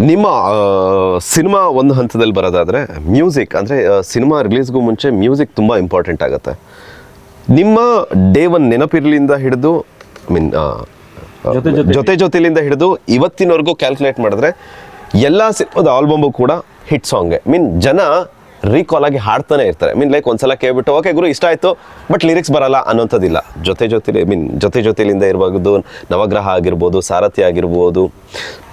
ನಿಮ್ಮ ಸಿನಿಮಾ ಒಂದು ಹಂತದಲ್ಲಿ ಬರೋದಾದರೆ ಮ್ಯೂಸಿಕ್ ಅಂದರೆ ಸಿನಿಮಾ ರಿಲೀಸ್ಗೂ ಮುಂಚೆ ಮ್ಯೂಸಿಕ್ ತುಂಬ ಇಂಪಾರ್ಟೆಂಟ್ ಆಗುತ್ತೆ. ನಿಮ್ಮ ಡೇ ಒನ್ ನೆನಪಿರ್ಲಿಂದ ಹಿಡಿದು ಐ ಮೀನ್ ಜೊತೆಲಿಂದ ಹಿಡಿದು ಇವತ್ತಿನವರೆಗೂ ಕ್ಯಾಲ್ಕುಲೇಟ್ ಮಾಡಿದ್ರೆ ಎಲ್ಲ ಸಿನಿಮಾದ ಆಲ್ಬಮು ಕೂಡ ಹಿಟ್ ಸಾಂಗೆ. ಮೀನ್ ಜನ ರೀಕಾಲ್ ಆಗಿ ಹಾಡ್ತಾನೆ ಇರ್ತಾರೆ. ಮೀನ್ ಲೈಕ್ ಒಂದ್ಸಲ ಕೇಳ್ಬಿಟ್ಟು ಓಕೆ ಗುರು ಇಷ್ಟ ಆಯಿತು ಬಟ್ ಲಿರಿಕ್ಸ್ ಬರಲ್ಲ ಅನ್ನೋಂಥದ್ದಿಲ್ಲ. ಜೊತೆಲಿಂದ ಇರ್ಬೋದು, ನವಗ್ರಹ ಆಗಿರ್ಬೋದು, ಸಾರಥಿ ಆಗಿರ್ಬೋದು,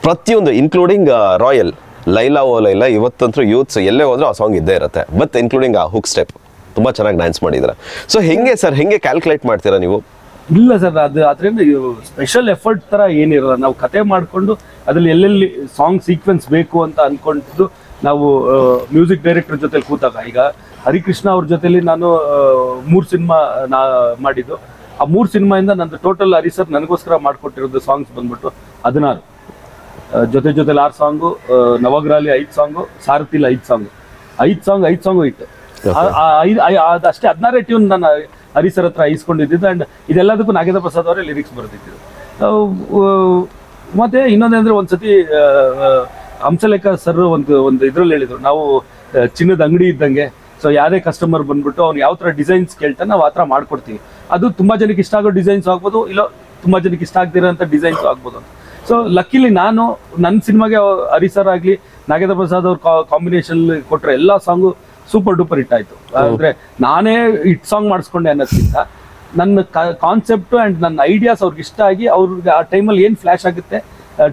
ಪ್ರತಿಯೊಂದು ಇನ್ಕ್ಲೂಡಿಂಗ್ ರಾಯಲ್ ಲೈಲಾ ಓ ಲೈಲಾ ಇವತ್ತಂತೂ ಯೂತ್ಸ್ ಎಲ್ಲೇ ಹೋದ್ರೂ ಆ ಸಾಂಗ್ ಇದ್ದೇ ಇರುತ್ತೆ. ಬಟ್ ಇನ್ಕ್ಲೂಡಿಂಗ್ ಆ ಹುಕ್ ಸ್ಟೆಪ್ ತುಂಬ ಚೆನ್ನಾಗಿ ಡ್ಯಾನ್ಸ್ ಮಾಡಿದ್ರೆ. ಸೊ ಹೆಂಗೆ ಕ್ಯಾಲ್ಕುಲೇಟ್ ಮಾಡ್ತೀರಾ ನೀವು? ಇಲ್ಲ ಸರ್, ಅದರಿಂದ ಸ್ಪೆಷಲ್ ಎಫರ್ಟ್ ತರ ಏನಿರಲ್ಲ. ನಾವು ಕತೆ ಮಾಡಿಕೊಂಡು ಅದ್ರಲ್ಲಿ ಎಲ್ಲೆಲ್ಲಿ ಸಾಂಗ್ ಸೀಕ್ವೆನ್ಸ್ ಬೇಕು ಅಂತ ಅನ್ಕೊಂಡಿದ್ದು ನಾವು ಮ್ಯೂಸಿಕ್ ಡೈರೆಕ್ಟರ್ ಜೊತೆ ಕೂತಾಗ, ಈಗ ಹರಿಕೃಷ್ಣ ಅವ್ರ ಜೊತೆಲಿ ನಾನು 3 ಸಿನಿಮಾ ಮಾಡಿದ್ದು. ಆ 3 ಸಿನಿಮಾಯಿಂದ ನಂದು ಟೋಟಲ್ ಹರಿ ಸರ್ ನನಗೋಸ್ಕರ ಮಾಡಿಕೊಟ್ಟಿರೋದು ಸಾಂಗ್ಸ್ ಬಂದ್ಬಿಟ್ಟು 16. ಜೊತೆಲಿ 6 ಸಾಂಗು, ನವಗ್ರಹಲಿ 5 ಸಾಂಗು, ಸಾರಥಿಲಿ 5 ಸಾಂಗು, 5 ಸಾಂಗು ಇತ್ತು. ಅದಷ್ಟೇ 16 ಟ್ಯೂನ್ ನಾನು ಹರಿ ಸರ್ ಹತ್ರ ಇಸ್ಕೊಂಡಿದ್ದು. ಆ್ಯಂಡ್ ಇದೆಲ್ಲದಕ್ಕೂ ನಾಗೇಂದ್ರ ಪ್ರಸಾದ್ ಅವರೇ ಲಿರಿಕ್ಸ್ ಬರೆದಿದ್ದು. ಮತ್ತೆ ಇನ್ನೊಂದಂದ್ರೆ ಒಂದ್ಸತಿ ಹಂಸಲೇಖ ಸರ್ ಒಂದು ಇದ್ರಲ್ಲಿ ಹೇಳಿದ್ರು, ನಾವು ಚಿನ್ನದ ಅಂಗಡಿ ಇದ್ದಂಗೆ. ಸೊ ಯಾರೇ ಕಸ್ಟಮರ್ ಬಂದ್ಬಿಟ್ಟು ಅವ್ನು ಯಾವ ಥರ ಡಿಸೈನ್ಸ್ ಕೇಳ್ತಾನೆ ನಾವು ಆ ಥರ ಮಾಡ್ಕೊಡ್ತೀವಿ. ಅದು ತುಂಬ ಜನಕ್ಕೆ ಇಷ್ಟ ಆಗೋ ಡಿಸೈನ್ಸ್ ಆಗ್ಬೋದು, ಇಲ್ಲ ತುಂಬ ಜನಕ್ಕೆ ಇಷ್ಟ ಆಗದಿರೋಂಥ ಡಿಸೈನ್ಸ್ ಆಗ್ಬೋದು ಅಂತ. ಸೊ ಲಕ್ಕಿಲಿ ನಾನು ನನ್ನ ಸಿನಿಮಾಗೆ ಹರಿ ಸರ್ ಆಗಲಿ ನಾಗೇಂದ್ರ ಪ್ರಸಾದ್ ಅವ್ರ ಕಾಂಬಿನೇಷನ್ ಕೊಟ್ಟರೆ ಎಲ್ಲ ಸಾಂಗು ಸೂಪರ್ ಡೂಪರ್ ಹಿಟ್ ಆಯಿತು. ಅಂದರೆ ನಾನೇ ಹಿಟ್ ಸಾಂಗ್ ಮಾಡಿಸ್ಕೊಂಡೆ ಅನ್ನೋದಕ್ಕಿಂತ ನನ್ನ ಕಾನ್ಸೆಪ್ಟು ಆ್ಯಂಡ್ ನನ್ನ ಐಡಿಯಾಸ್ ಅವ್ರಿಗೆ ಇಷ್ಟ ಆಗಿ ಅವ್ರಿಗೆ ಆ ಟೈಮಲ್ಲಿ ಏನು ಫ್ಲ್ಯಾಶ್ ಆಗುತ್ತೆ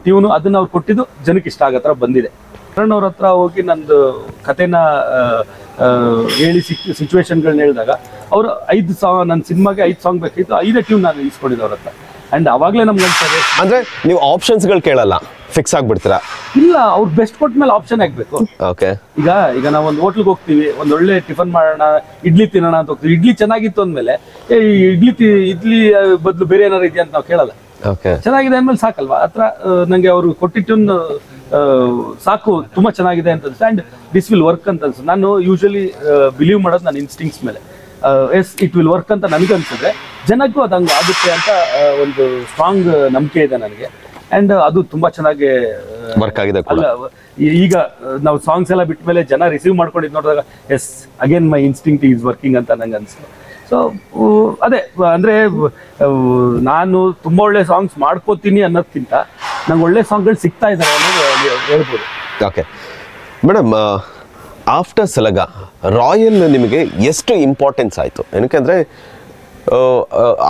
ಟ್ಯೂನು ಅದನ್ನು ಅವ್ರು ಕೊಟ್ಟಿದ್ದು ಜನಕ್ಕೆ ಇಷ್ಟ ಆಗೋ ಥರ ಬಂದಿದೆ. ಕರಣ್ ಅವ್ರ ಹತ್ರ ಹೋಗಿ ನಂದು ಕತೆನ ಹೇಳಿ ಸಿಚುವೇಶನ್ಗಳನ್ನ ಹೇಳಿದಾಗ ಅವರು 5 ಸಾಂಗ್, ನನ್ನ ಸಿನಿಮಾಗೆ 5 ಸಾಂಗ್ ಬೇಕಿತ್ತು, 5 ಟ್ಯೂನ್ ನಾನು ಇಸ್ಕೊಂಡಿದ್ದೆ ಅವ್ರ ಹತ್ರ. ಆ್ಯಂಡ್ ಅವಾಗಲೇ ನಮ್ಗೆ ಅನ್ಸದೆ, ಅಂದರೆ ನೀವು ಆಪ್ಷನ್ಸ್ಗಳು ಕೇಳಲ್ಲ, ಫಿಕ್ಸ್ ಆಗ್ಬಿಡ್ತೀರಾ? ಇಲ್ಲ, ಅವ್ರು ಬೆಸ್ಟ್ ಕೊಟ್ಟ ಮೇಲೆ ಆಪ್ಷನ್ ಆಗಬೇಕು. ಓಕೆ, ಈಗ ನಾವು ಒಂದು ಹೋಟ್ಲಿಗೆ ಹೋಗ್ತೀವಿ, ಒಂದು ಒಳ್ಳೆ ಟಿಫನ್ ಮಾಡೋಣ, ಇಡ್ಲಿ ತಿನ್ನೋಣ ಅಂತ ಹೋಗ್ತೀವಿ. ಇಡ್ಲಿ ಚೆನ್ನಾಗಿತ್ತು ಅಂದಮೇಲೆ ಇಡ್ಲಿ ಬದಲು ಬೇರೆ ಏನಾರು ಇದೆಯಾ ಅಂತ ನಾವು ಕೇಳಲ್ಲ. ಚೆನ್ನಾಗಿದೆ ಅಂದ್ಮೇಲೆ ಸಾಕಲ್ವಾ? ಹತ್ರ ನಂಗೆ ಅವರು ಕೊಟ್ಟಿಟ್ಟು ಸಾಕು, ತುಂಬಾ ಚೆನ್ನಾಗಿದೆ ಅಂತ ಅನ್ಸುತ್ತೆ. ಆ್ಯಂಡ್ ದಿಸ್ ವಿಲ್ ವರ್ಕ್ ಅಂತ ಅನ್ಸುತ್ತೆ. ನಾನು ಯೂಶಲಿ ಬಿಲೀವ್ ಮಾಡೋದು ನನ್ನ ಇನ್ಸ್ಟಿಂಕ್ಟ್ಸ್ ಮೇಲೆ. ಎಸ್ ಇಟ್ ವಿಲ್ ವರ್ಕ್ ಅಂತ ನನಗನ್ಸಿದ್ರೆ ಜನಕ್ಕೂ ಅದು ಹಂಗೆ ಆಗುತ್ತೆ ಅಂತ ಒಂದು ಸ್ಟ್ರಾಂಗ್ ನಂಬಿಕೆ ಇದೆ ನನಗೆ. ಆ್ಯಂಡ್ ಅದು ತುಂಬಾ ಚೆನ್ನಾಗಿ ವರ್ಕ್ ಆಗಿದೆ. ಅಲ್ಲ, ಈಗ ನಾವು ಸಾಂಗ್ಸ್ ಎಲ್ಲ ಬಿಟ್ಟ ಮೇಲೆ ಜನ ರಿಸೀವ್ ಮಾಡ್ಕೊಂಡಿದ್ದು ನೋಡಿದಾಗ yes again my instinct is working ಅಂತ ನಂಗೆ ಅನ್ಸುತ್ತೆ. ಸೊ ಅದೇ ಅಂದರೆ ನಾನು ತುಂಬ ಒಳ್ಳೆ ಸಾಂಗ್ಸ್ ಮಾಡ್ಕೋತೀನಿ ಅನ್ನೋದಕ್ಕಿಂತ ನಂಗೆ ಒಳ್ಳೆ ಸಾಂಗ್ಗಳು ಸಿಗ್ತಾ ಇದ್ದಾರೆ ಅನ್ನೋದು ಹೇಳ್ಬೋದು. ಓಕೆ ಮೇಡಮ್, ಆಫ್ಟರ್ ಸಲಗ ರಾಯಲ್ ನಿಮಗೆ ಎಷ್ಟು ಇಂಪಾರ್ಟೆನ್ಸ್ ಆಯಿತು? ಏನಕ್ಕೆ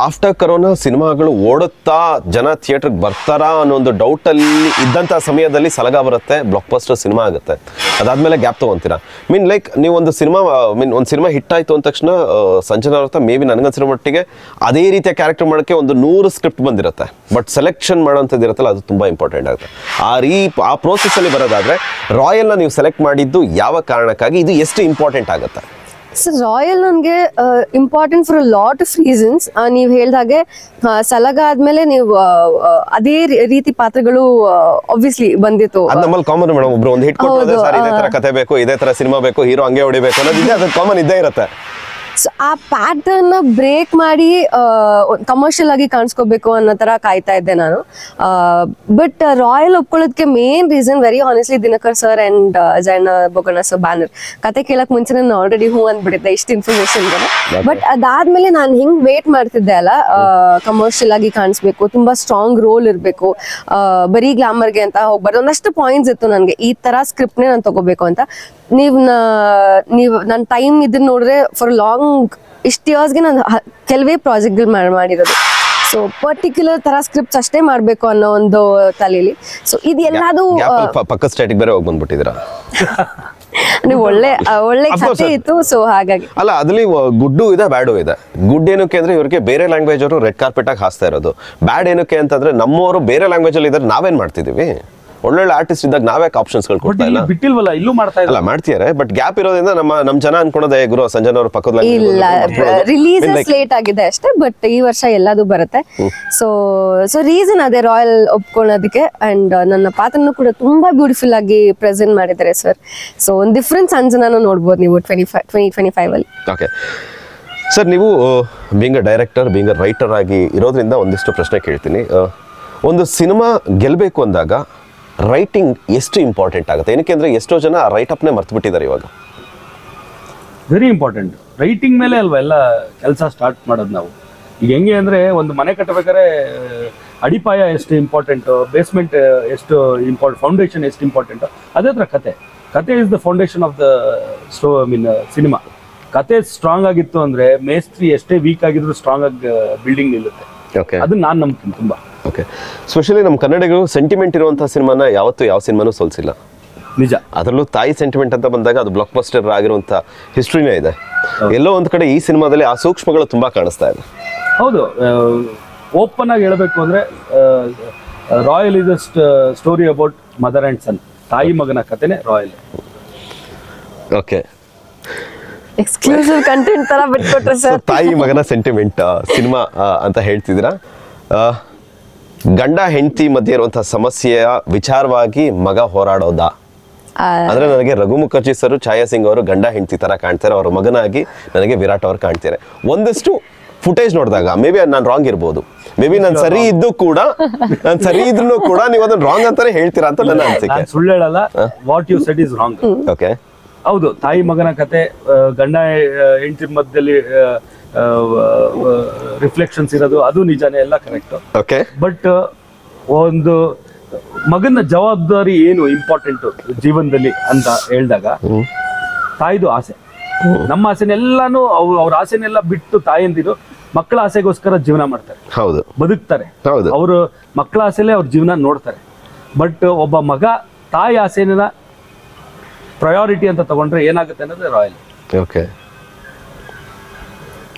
ಆಫ್ಟರ್ ಕರೋನಾ ಸಿನಿಮಾಗಳು ಓಡುತ್ತಾ ಜನ ಥಿಯೇಟ್ರಿಗೆ ಬರ್ತಾರಾ ಅನ್ನೋ ಒಂದು ಡೌಟಲ್ಲಿ ಇದ್ದಂಥ ಸಮಯದಲ್ಲಿ ಸಲಗ ಬರುತ್ತೆ, ಬ್ಲಾಕ್ ಬಸ್ಟರ್ ಸಿನಿಮಾ ಆಗುತ್ತೆ. ಅದಾದಮೇಲೆ ಗ್ಯಾಪ್ ತೊಗೊತೀರಾ. ಮೀನ್ ಲೈಕ್ ನೀವು ಒಂದು ಸಿನಿಮಾ ಹಿಟ್ ಆಯಿತು ಅಂದ ತಕ್ಷಣ ಸಂಜನಾ ಅವ್ರ ಮೇ ಬಿ ನನಗನ್ಸಿರೋ ಮಟ್ಟಿಗೆ ಅದೇ ರೀತಿಯ ಕ್ಯಾರೆಕ್ಟರ್ ಮಾಡೋಕ್ಕೆ ಒಂದು 100 ಸ್ಕ್ರಿಪ್ಟ್ ಬಂದಿರುತ್ತೆ. ಬಟ್ ಸೆಲೆಕ್ಷನ್ ಮಾಡೋಂಥದ್ದು ಇರುತ್ತಲ್ಲ, ಅದು ತುಂಬ ಇಂಪಾರ್ಟೆಂಟ್ ಆಗುತ್ತೆ. ಆ ಪ್ರೋಸೆಸ್ಸಲ್ಲಿ ಬರೋದಾದರೆ ರಾಯಲ್ನ ನೀವು ಸೆಲೆಕ್ಟ್ ಮಾಡಿದ್ದು ಯಾವ ಕಾರಣಕ್ಕಾಗಿ, ಇದು ಎಷ್ಟು ಇಂಪಾರ್ಟೆಂಟ್ ಆಗುತ್ತೆ? ಸರ್, ರಾಯಲ್ ನನಗೆ important for a lot of reasons. ನೀವು ಹೇಳ್ದಾಗೆ ಸಲಗ ಆದ್ಮೇಲೆ ನೀವು ಅದೇ ರೀತಿ ಪಾತ್ರಗಳು ಆಬ್ವಿಯಸ್ಲಿ ಬಂದಿತ್ತು. ನಮ್ಮಲ್ಲಿ ಕಾಮನ್ ಮೇಡಮ್, ಒಬ್ರು ಒಂದು ಹಿಟ್ ಕೊಟ್ಟರೆ ಸರ್ ಇದೇ ತರ ಕತೆ ಬೇಕು, ಇದೇ ತರ ಸಿನಿಮಾ ಬೇಕು, ಹೀರೋ ಹಂಗೆ ಹೊಡಿಬೇಕು ಅನ್ನೋದಿದೆ, ಅದು ಕಾಮನ್ ಇದ್ದೇ ಇರುತ್ತೆ. ಸೊ ಆ ಪ್ಯಾಟರ್ನ್ ಬ್ರೇಕ್ ಮಾಡಿ ಕಮರ್ಷಿಯಲ್ ಆಗಿ ಕಾಣಿಸ್ಕೋಬೇಕು ಅನ್ನೋ ತರ ಕಾಯ್ತಾ ಇದ್ದೆ ನಾನು. ಬಟ್ ರಾಯಲ್ ಒಪ್ಕೊಳ್ಳೋದಕ್ಕೆ main reason very honestly Dinakar sir and Jayanna ಬೊಗಣ ಸರ್ ಬ್ಯಾನರ್. ಕತೆ ಕೇಳಕ್ ಮುಂಚೆ ನಾನು ಆಲ್ರೆಡಿ ಹೂ ಅಂದ್ಬಿಟ್ಟಿದ್ದೆ ಇಷ್ಟು ಇನ್ಫಾರ್ಮೇಶನ್ಗೆ. ಬಟ್ ಅದಾದ್ಮೇಲೆ ನಾನು ಹಿಂಗ್ ವೇಟ್ ಮಾಡ್ತಿದ್ದೆ ಅಲ್ಲ, ಕಮರ್ಷಿಯಲ್ ಆಗಿ ಕಾಣಿಸ್ಬೇಕು, ತುಂಬಾ ಸ್ಟ್ರಾಂಗ್ ರೋಲ್ ಇರಬೇಕು, ಬರೀ ಗ್ಲಾಮರ್ಗೆ ಅಂತ ಹೋಗ್ಬಾರ್ದು. ಒಂದಷ್ಟು ಪಾಯಿಂಟ್ಸ್ ಇತ್ತು ನನಗೆ, ಈ ತರ ಸ್ಕ್ರಿಪ್ಟ್ನೇ ನಾನು ತಗೋಬೇಕು ಅಂತ. ನೀವು ನನ್ನ ಟೈಮ್ ಇದನ್ನ ನೋಡಿದ್ರೆ ಫಾರ್ ಲಾಂಗ್ ಇಷ್ಟು ಇಯರ್ಸ್ಗೆ ನಾನು ಕೆಲವೇ ಪ್ರಾಜೆಕ್ಟ್ಗಳು ಮಾಡಿರೋದು. ಸೊ ಪರ್ಟಿಕ್ಯುಲರ್ ತರ ಸ್ಕ್ರಿಪ್ಟ್ಸ್ ಅಷ್ಟೇ ಮಾಡಬೇಕು ಅನ್ನೋ ಒಂದು ತಲೆಯಲ್ಲಿ. ಸೊ ಇದು ಎಲ್ಲಾದು ಪಕ್ಕ ಸ್ಟೇಟಿಗೆ ಬೇರೆ ಹೋಗಿ ಬಂದ್ಬಿಟ್ಟಿದ್ದೀರಾ. ನೀವು ಒಳ್ಳೆ ಕಥೆ ಇತ್ತು, ಸೊ ಹಾಗಾಗಿ ಅಲ್ಲ, ಅದ್ರಲ್ಲಿ ಗುಡ್ಡು ಇದೆ, ಬ್ಯಾಡು ಇದೆ. ಗುಡ್ ಏನಕ್ಕೆ ಅಂದ್ರೆ ಇವ್ರಿಗೆ ಬೇರೆ ಲ್ಯಾಂಗ್ವೇಜ್ ಅವರು ರೆಡ್ ಕಾರ್ಪೆಟ್ ಆಗಿ ಹಾಸ್ತಾ ಇರೋದು. ಬ್ಯಾಡ್ ಏನಕ್ಕೆ ಅಂತಂದ್ರೆ ನಮ್ಮವರು ಬೇರೆ ಲ್ಯಾಂಗ್ವೇಜ್ ಅಲ್ಲಿ ಇದ್ರೆ ನಾವೇನ್ ಮಾಡ್ತಿದೀವಿ? ಒಳ್ಳೊಳ್ಳೆ ಆರ್ಟಿಸ್ಟ್ ಇದ್ದಾಗ ನಾವೇ ಆಪ್ಷನ್ಸ್ಗಳು ಕೊಡ್ತಾ ಇಲ್ಲ, ಬಿಟ್ಟಿಲ್ವಲ್ಲ, ಇಲ್ಲೂ ಮಾಡ್ತಾ ಇಲ್ಲ, ಮಾಡ್ತಿದ್ದಾರೆ. ಬಟ್ ಗ್ಯಾಪ್ ಇರೋದ್ರಿಂದ ನಮ್ಮ ಜನ ಅನ್ಕೊಳೋದೇ ಗುರು ಸಂಜನಾ ಅವ್ರ ಪಕ್ಕದ ಇಲ್ಲ, ರಿಲೀಸಸ್ ಲೇಟ್ ಆಗಿದೆ ಅಷ್ಟೇ. ಬಟ್ ಈ ವರ್ಷ ಎಲ್ಲದೂ ಬರುತ್ತೆ. ಸೊ ರೀಸನ್ ಅದೇ ರಾಯಲ್ ಒಪ್ಕೊಳ್ಳೋದಕ್ಕೆ. ಅಂಡ್ ನನ್ನ ಪಾತ್ರನೂ ಕೂಡ ತುಂಬಾ ಬ್ಯೂಟಿಫುಲ್ ಆಗಿ ಪ್ರೆಸೆಂಟ್ ಮಾಡಿದ್ದಾರೆ ಸರ್. ಸೊ ಒಂದು ಡಿಫ್ರೆಂಟ್ ಸಂಜನಾನು ನೋಡ್ಬೋದು ನೀವು 2025 ಅಲ್ಲಿ. ಓಕೆ ಸರ್, ನೀವು being a director, being a writer ಆಗಿ ಇರೋದ್ರಿಂದ ಒಂದಿಷ್ಟು ಪ್ರಶ್ನೆ ಕೇಳ್ತೀನಿ. ಒಂದು ಸಿನಿಮಾ ಗೆಲ್ಲಬೇಕು ಅಂದಾಗ ರೈಟಿಂಗ್ ಎಷ್ಟು ಇಂಪಾರ್ಟೆಂಟ್ ಆಗುತ್ತೆ? ಏನಕ್ಕೆ ಅಂದರೆ ಎಷ್ಟೋ ಜನ ರೈಟಪ್ನೇ ಮರ್ತು ಬಿಟ್ಟಿದ್ದಾರೆ ಇವಾಗ. Very important. ರೈಟಿಂಗ್ ಮೇಲೆ ಅಲ್ವಾ ಎಲ್ಲ ಕೆಲಸ ಸ್ಟಾರ್ಟ್ ಮಾಡೋದು ನಾವು. ಈಗ ಹೆಂಗೆ ಅಂದರೆ ಒಂದು ಮನೆ ಕಟ್ಟಬೇಕಾದ್ರೆ ಅಡಿಪಾಯ ಎಷ್ಟು ಇಂಪಾರ್ಟೆಂಟು, ಬೇಸ್ಮೆಂಟ್ ಎಷ್ಟು ಇಂಪಾರ್ಟೆಂಟ್, ಫೌಂಡೇಶನ್ ಎಷ್ಟು ಇಂಪಾರ್ಟೆಂಟು, ಅದೇ ಥರ ಕತೆ is the foundation of the cinema. ಕತೆ ಸ್ಟ್ರಾಂಗ್ ಆಗಿತ್ತು ಅಂದರೆ ಮೇಸ್ತ್ರಿ ಎಷ್ಟೇ ವೀಕ್ ಆಗಿದ್ರು ಸ್ಟ್ರಾಂಗ್ ಆಗಿ ಬಿಲ್ಡಿಂಗ್ ನಿಲ್ಲುತ್ತೆ. ಓಕೆ, ಅದನ್ನ ನಾನು ನಂಬ್ತೀನಿ ತುಂಬ. ಓಕೆ, ಸ್ಪೆಷಲಿ ನಮ್ಮ ಕನ್ನಡಿಗರು ಸೆಂಟಿಮೆಂಟ್ ಇರುವಂಥ ಸಿನಿಮಾನ ಯಾವತ್ತೂ ಯಾವ ಸಿನಿಮಾನೂ ಸೋಲ್ಸಿಲ್ಲ. ನಿಜ. ಅದರಲ್ಲೂ ತಾಯಿ ಸೆಂಟಿಮೆಂಟ್ ಅಂತ ಬಂದಾಗ ಅದು ಬ್ಲಾಕ್ ಬಸ್ಟರ್ ಆಗಿರುವಂಥ ಹಿಸ್ಟ್ರಿನೇ ಇದೆ. ಎಲ್ಲೋ ಒಂದು ಕಡೆ ಈ ಸಿನಿಮಾದಲ್ಲಿ ಆ ಸೂಕ್ಷ್ಮಗಳು ತುಂಬ ಕಾಣಿಸ್ತಾ ಇದೆ. ಹೌದು, ಓಪನ್ ಆಗಿ ಹೇಳಬೇಕು ಅಂದರೆ Royal is a story about mother and son. ತಾಯಿ ಮಗನ ಕಥೆನೇ ರಾಯಲ್. ಓಕೆ, ಎಕ್ಸ್ಕ್ಲೂಸಿವ್ ಕಂಟೆಂಟ್ ತರ ಬಿಟ್ಕೊಟ್ರೆ ಸರ್. ತಾಯಿ ಮಗನ ಸೆಂಟಿಮೆಂಟ್ ಸಿನಿಮಾ ಅಂತ ಹೇಳ್ತಿದ್ದೀರಾ. ಗಂಡ ಹೆಂಡತಿ ಮಧ್ಯೆ ಇರುವಂತಹ ಸಮಸ್ಯೆಯ ವಿಚಾರವಾಗಿ ಮಗ ಹೋರಾಡೋದಾ? ಅಂದ್ರೆ ನನಗೆ ರಘು ಮುಖರ್ಜಿ ಸರ್, ಛಾಯಾ ಸಿಂಗ್ ಅವರು ಗಂಡ ಹೆಂಡತಿ ತರ ಕಾಣ್ತಾರೆ, ಅವರ ಮಗನಾಗಿ ನನಗೆ ವಿರಾಟ್ ಅವರು ಕಾಣ್ತಾರೆ. ಒಂದಷ್ಟು ಫುಟೇಜ್ ನೋಡಿದಾಗ ಮೇ ಬಿ ನಾನು ರಾಂಗ್ ಇರ್ಬೋದು, ಮೇ ಬಿ ನಾನು ಸರಿ ಇದ್ದು ಕೂಡ, ನಾನು ಸರಿ ಇದ್ರು ಕೂಡ ನೀವು ಅದನ್ನ ರಾಂಗ್ ಅಂತಾನೆ ಹೇಳ್ತೀರಾ ಅಂತ ನನ್ನ ಅನಿಸಿಕೆ. ಸುಳ್ಳು ಹೇಳಲ್ಲ, what you said is wrong. Okay, ಹೌದು, ತಾಯಿ ಮಗನ ಕತೆ, ಗಂಡ ಹೆಂಡತಿ ಮಧ್ಯದಲ್ಲಿ ರಿಫ್ಲೆಕ್ಷನ್ಸ್ ಇರೋದು ಅದು ನಿಜಾನೇ, ಎಲ್ಲ ಕರೆಕ್ಟ್. ಓಕೆ, ಬಟ್ ಒಂದು ಮಗನ ಜವಾಬ್ದಾರಿ ಏನು ಇಂಪಾರ್ಟೆಂಟ್ ಜೀವನದಲ್ಲಿ ಅಂತ ಹೇಳಿದಾಗ ತಾಯಿದು ಆಸೆ, ನಮ್ಮ ಆಸೆನೆಲ್ಲಾನು ಅವ್ರ ಆಸೆನೆಲ್ಲ ಬಿಟ್ಟು ತಾಯಂದಿರು ಮಕ್ಕಳ ಆಸೆಗೋಸ್ಕರ ಜೀವನ ಮಾಡ್ತಾರೆ. ಹೌದು, ಬದುಕ್ತಾರೆ. ಹೌದು, ಅವರು ಮಕ್ಕಳ ಆಸೆಲೇ ಅವ್ರ ಜೀವನ ನೋಡ್ತಾರೆ. ಬಟ್ ಒಬ್ಬ ಮಗ ತಾಯಿ ಆಸೆನ ಪ್ರಯಾರಿಟಿ ಅಂತ ತಗೊಂಡ್ರೆ ಏನಾಗುತ್ತೆ ಅನ್ನೋದು ರಾಯಲ್. ಓಕೆ,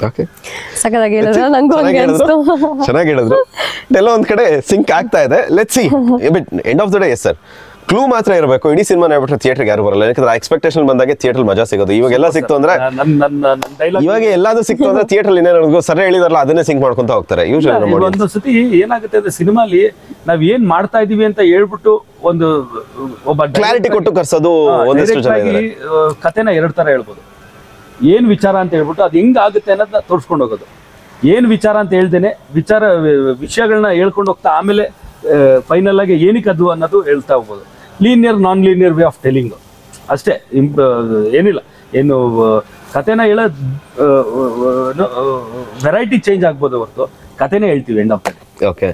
ಓಕೆ, ಸಕತ್ತಾಗಿ ಹೇಳಿದ್ರು, ನಂಗೂ ಹಂಗೆ ಅನಿಸ್ತು. ಚೆನ್ನಾಗಿ ಹೇಳಿದ್ರು. ಎಲ್ಲ ಒಂದ್ ಕಡೆ ಸಿಂಕ್ ಆಗ್ತಾ ಇದೆ. Let's see but end of the day yes sir, clue ಮಾತ್ರ ಇರಬೇಕು. ಇಡೀ ಸಿನಿಮಾ ನೋಡ್ಬಿಟ್ರೆ ಥಿಯೇಟರ್ಗೆ ಯಾರು ಬರಲ್ಲ. ಯಾಕಂದ್ರೆ ಎಕ್ಸ್ಪೆಕ್ಟೇಷನ್ ಬಂದಾಗೆ ಥಿಯೇಟರ್ ಮಜಾ ಸಿಗೋದು. ಇವಾಗೆಲ್ಲ ಸಿಕ್ತು ಅಂದ್ರೆ, ಇವಾಗ ಎಲ್ಲಾದ್ರೂ ಸಿಕ್ತು ಅಂದ್ರೆ ಥಿಯೇಟರ್ ಇನ್ನೇನು ಸರಿ ಹೇಳಿದಾರಲ್ಲ ಅದನ್ನೇ ಸಿಂಕ್ ಮಾಡ್ಕೊಂತ ಹೋಗ್ತಾರೆ. ಒಂದು ಸತಿ ಏನಾಗುತ್ತೆ ಅಂದ್ರೆ ಸಿನಿಮಾಲಿ ನಾವ್ ಏನ್ ಮಾಡ್ತಾ ಇದೀವಿ ಅಂತ ಹೇಳ್ಬಿಟ್ಟು ಒಬ್ಬ ಕ್ಲಾರಿಟಿ ಕೊಟ್ಟು ಕರ್ಸೋದು ಒಂದಷ್ಟು ಜನ ಇದ್ದಾರೆ. ಕತೆನ ಎರಡ್ ತರ ಹೇಳ್ಬೋದು. ಏನ್ ವಿಚಾರ ಅಂತ ಹೇಳ್ಬಿಟ್ಟು ಅದು ಹೆಂಗ್ ಆಗುತ್ತೆ ಅನ್ನೋದನ್ನ ತೋರ್ಸ್ಕೊಂಡು ಹೋಗೋದು. ಏನ್ ವಿಚಾರ ಅಂತ ಹೇಳ್ದೇನೆ ವಿಷಯಗಳನ್ನ ಹೇಳ್ಕೊಂಡು ಹೋಗ್ತಾ ಆಮೇಲೆ ಫೈನಲ್ ಆಗಿ ಏನಕ್ಕೆ ಅದು ಅನ್ನೋದು ಹೇಳ್ತಾ ಹೋಗ್ಬೋದು. Linear non linear way of telling ಅಷ್ಟೇ, ಏನಿಲ್ಲ. ಏನು ಕತೆನ ಹೇಳೋದು ವೆರೈಟಿ ಚೇಂಜ್ ಆಗ್ಬೋದು ಹೊರತು ಕತೆನೇ ಹೇಳ್ತೀವಿ end of the day. Okay,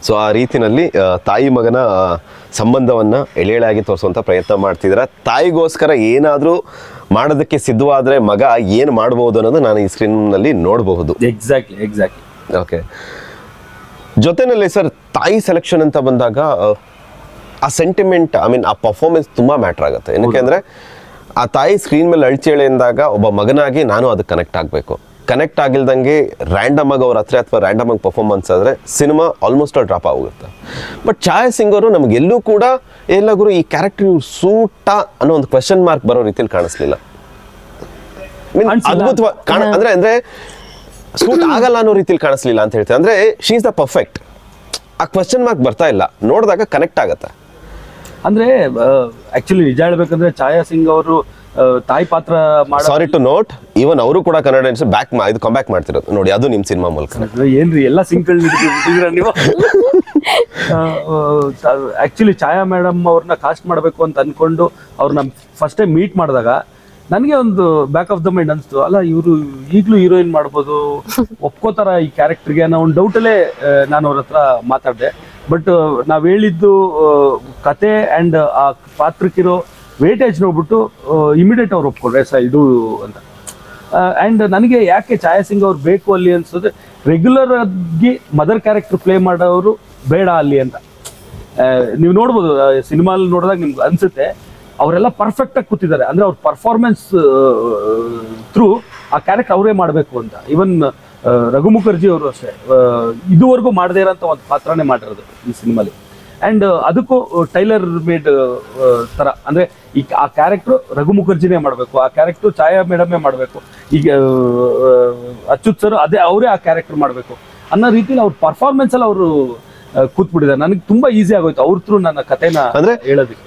so ಆ ರೀತಿನಲ್ಲಿ ತಾಯಿ ಮಗನ ಸಂಬಂಧವನ್ನ ಎಳೆಯಾಗಿ ತೋರಿಸುವಂತ ಪ್ರಯತ್ನ ಮಾಡ್ತಿದ್ದೀರಾ. ತಾಯಿಗೋಸ್ಕರ ಏನಾದರೂ ಮಾಡೋದಕ್ಕೆ ಸಿದ್ಧವಾದ್ರೆ ಮಗ ಏನು ಮಾಡಬಹುದು ಅನ್ನೋದು ನಾನು ಈ ಸ್ಕ್ರೀನ್ನಲ್ಲಿ ನೋಡಬಹುದು. ಎಕ್ಸಾಕ್ಟ್ಲಿ. ಓಕೆ, ಜೊತೆನಲ್ಲಿ ಸರ್ ತಾಯಿ ಸೆಲೆಕ್ಷನ್ ಅಂತ ಬಂದಾಗ ಆ ಸೆಂಟಿಮೆಂಟ್, ಐ ಮೀನ್ ಆ ಪರ್ಫಾರ್ಮೆನ್ಸ್ ತುಂಬ ಮ್ಯಾಟ್ರ್ ಆಗುತ್ತೆ. ಏನಕ್ಕೆ ಅಂದರೆ ಆ ತಾಯಿ ಸ್ಕ್ರೀನ್ ಮೇಲೆ ಅಳ್ಚೇಳೆ ಎಂದಾಗ ಒಬ್ಬ ಮಗನಾಗಿ ನಾನು ಅದಕ್ಕೆ ಕನೆಕ್ಟ್ ಆಗಬೇಕು. ಕನೆಕ್ಟ್ ಆಗಿಲ್ದಂಗೆ ರ್ಯಾಂಡಮ್ ಆಗಿ ಅವ್ರ ಹತ್ರ ಅಥವಾ ರ್ಯಾಂಡಮ್ ಆಗಿ ಪರ್ಫಾರ್ಮೆನ್ಸ್ ಆದರೆ ಸಿನಿಮಾ ಆಲ್ಮೋಸ್ಟ್ ಡ್ರಾಪ್ ಆಗುತ್ತೆ. ಬಟ್ ಛಾಯಾ ಸಿಂಗ್ ಅವರು ನಮಗೆಲ್ಲೂ ಕೂಡ ಎಲ್ಲರೂ ಈ ಕ್ಯಾರೆಕ್ಟರ್ ಸೂಟ ಅನ್ನೋ ಒಂದು ಕ್ವೆಶನ್ ಮಾರ್ಕ್ ಬರೋ ರೀತಿಯಲ್ಲಿ ಕಾಣಿಸ್ಲಿಲ್ಲ. ಅದ್ಭುತವಾಗಿ ಅಂದ್ರೆ ಸೂಟ್ ಆಗಲ್ಲ ಅನ್ನೋ ರೀತಿಯಲ್ಲಿ ಕಾಣಿಸ್ಲಿಲ್ಲ ಅಂತ ಹೇಳ್ತಾರೆ. ಅಂದ್ರೆ ಶಿ ಇಸ್ ದ ಪರ್ಫೆಕ್ಟ್. ಆ ಕ್ವೆಶನ್ ಮಾರ್ಕ್ ಬರ್ತಾ ಇಲ್ಲ, ನೋಡಿದಾಗ ಕನೆಕ್ಟ್ ಆಗತ್ತೆ. ಅಂದ್ರೆ ಆಕ್ಚುಲಿ ನಿಜ ಹೇಳ್ಬೇಕಂದ್ರೆ ಛಾಯಾ ಸಿಂಗ್ ಅವರು ತಾಯಿ ಪಾತ್ರ ಸಾರಿ ಟು ನೋಟ್, ಈವನ್ ಅವರು ಕೂಡ ಕನ್ನಡ ಇದು ಕಮ್ ಬ್ಯಾಕ್ ಮಾಡ್ತಿರೋದು ನೋಡಿ, ಅದು ನಿಮ್ ಸಿನಿಮಾ ಮೂಲಕ. ಏನ್ರಿ ಎಲ್ಲ ಸಿಂಕ್ಗಳು ಬಿಟ್ಟಿದ್ದೀರ ನೀವು. ಆಕ್ಚುಲಿ ಛಾಯಾ ಮೇಡಮ್ ಅವ್ರನ್ನ ಕಾಸ್ಟ್ ಮಾಡಬೇಕು ಅಂತ ಅನ್ಕೊಂಡು ಅವ್ರನ್ನ ಫಸ್ಟ್ ಟೈಮ್ ಮೀಟ್ ಮಾಡಿದಾಗ ನನಗೆ ಒಂದು ಬ್ಯಾಕ್ ಆಫ್ ದ ಮೈಂಡ್ ಅನಿಸ್ತು, ಅಲ್ಲ ಇವರು ಈಗಲೂ ಹೀರೋಯಿನ್ ಮಾಡ್ಬೋದು, ಒಪ್ಕೋತಾರ ಈ ಕ್ಯಾರೆಕ್ಟರ್ಗೆ ಅನ್ನೋ ಒಂದು ಡೌಟಲ್ಲೇ ನಾನು ಅವ್ರ ಹತ್ರ ಮಾತಾಡಿದೆ. ಬಟ್ ನಾವು ಹೇಳಿದ್ದು ಕತೆ ಆ್ಯಂಡ್ ಆ ಪಾತ್ರಕ್ಕಿರೋ ವೇಟೇಜ್ ನೋಡ್ಬಿಟ್ಟು ಇಮಿಡಿಯೇಟ್ ಅವ್ರು ಒಪ್ಕೊಂಡ್ರೆ ಇದು ಅಂತ. ಆ್ಯಂಡ್ ನನಗೆ ಯಾಕೆ ಛಾಯಾ ಸಿಂಗ್ ಅವ್ರು ಬೇಕು ಅಲ್ಲಿ ಅನ್ಸೋದ್ರೆ, ರೆಗ್ಯುಲರ್ ಆಗಿ ಮದರ್ ಕ್ಯಾರೆಕ್ಟರ್ ಪ್ಲೇ ಮಾಡೋರು ಬೇಡ ಅಲ್ಲಿ ಅಂತ. ನೀವು ನೋಡ್ಬೋದು ಸಿನಿಮಾಲ್ಲಿ ನೋಡಿದಾಗ ನಿಮ್ಗೆ ಅನ್ಸುತ್ತೆ ಅವರೆಲ್ಲ ಪರ್ಫೆಕ್ಟ್ ಆಗಿ ಕೂತಿದ್ದಾರೆ. ಅಂದ್ರೆ ಅವ್ರ ಪರ್ಫಾರ್ಮೆನ್ಸ್ ಥ್ರೂ ಆ ಕ್ಯಾರೆಕ್ಟರ್ ಅವರೇ ಮಾಡಬೇಕು ಅಂತ. ಈವನ್ ರಘು ಮುಖರ್ಜಿ ಅವರು ಅಷ್ಟೇ ಇದುವರೆಗೂ ಮಾಡದೇ ಇರೋಂಥ ಒಂದು ಪಾತ್ರನೇ ಮಾಡಿರೋದು ಈ ಸಿನಿಮಾಲಿ. ಆ್ಯಂಡ್ ಅದಕ್ಕೂ ಟೈಲರ್ ಮೇಡ್ ಥರ, ಅಂದರೆ ಈ ಆ ಕ್ಯಾರೆಕ್ಟ್ರು ರಘು ಮುಖರ್ಜಿನೇ ಮಾಡಬೇಕು, ಆ ಕ್ಯಾರೆಕ್ಟ್ರು ಛಾಯಾ ಮೇಡಮೇ ಮಾಡಬೇಕು, ಈಗ ಅಚ್ಯುತ್ ಸರ್ ಅದೇ ಅವರೇ ಆ ಕ್ಯಾರೆಕ್ಟರ್ ಮಾಡಬೇಕು ಅನ್ನೋ ರೀತಿಲಿ ಅವ್ರ ಪರ್ಫಾರ್ಮೆನ್ಸಲ್ಲಿ ಅವರು ಕೂತ್ಬಿಟ್ಟಿದ್ದಾರೆ. ನನಗೆ ತುಂಬ ಈಸಿ ಆಗೋಯ್ತು ಅವ್ರ ಥ್ರೂ ನನ್ನ ಕಥೆನ ಹೇಳೋದಕ್ಕೆ.